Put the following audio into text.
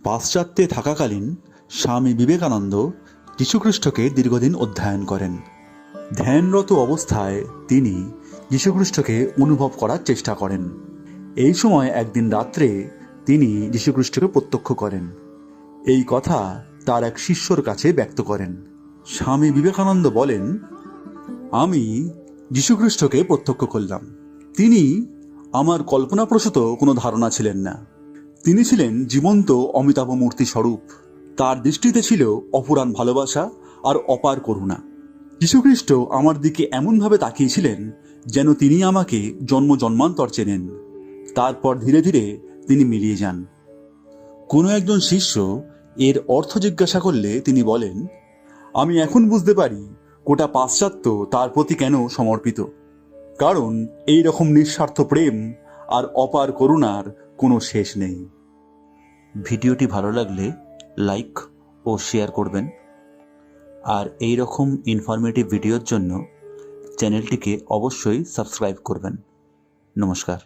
পাশ্চাত্যে থাকাকালীন স্বামী বিবেকানন্দ যীশুখ্রিস্টকে দীর্ঘদিন অধ্যয়ন করেন। ধ্যানরত অবস্থায় তিনি যীশুখ্রিস্টকে অনুভব করার চেষ্টা করেন। এই সময় একদিন রাত্রে তিনি যীশুখ্রিস্টকে প্রত্যক্ষ করেন। এই কথা তার এক শিষ্যর কাছে ব্যক্ত করেন। স্বামী বিবেকানন্দ বলেন, আমি যীশুখ্রিস্টকে প্রত্যক্ষ করলাম। তিনি আমার কল্পনাপ্রসূত কোনো ধারণা ছিলেন না। তিনি ছিলেন জীবন্ত অমিতাভ মূর্তি স্বরূপ। তার দৃষ্টিতে ছিল অপুরাণ ভালোবাসা আর অপার করুণা। যীশুখ্রিস্ট আমার দিকে এমনভাবে তাকিয়েছিলেন যেন তিনি আমাকে জন্ম জন্মান্তর চেনেন। তারপর ধীরে ধীরে তিনি মিলিয়ে যান। কোনো একজন শিষ্য এর অর্থ জিজ্ঞাসা করলে তিনি বলেন, আমি এখন বুঝতে পারি গোটা পাশ্চাত্য তার প্রতি কেন সমর্পিত। কারণ এই রকম নিঃস্বার্থ প্রেম আর অপার করুণার কোনো শেষ নেই। ভিডিওটি ভালো লাগলে লাইক ও শেয়ার করবেন। আর এই রকম ইনফরমেটিভ ভিডিওর জন্য চ্যানেলটিকে অবশ্যই সাবস্ক্রাইব করবেন। নমস্কার।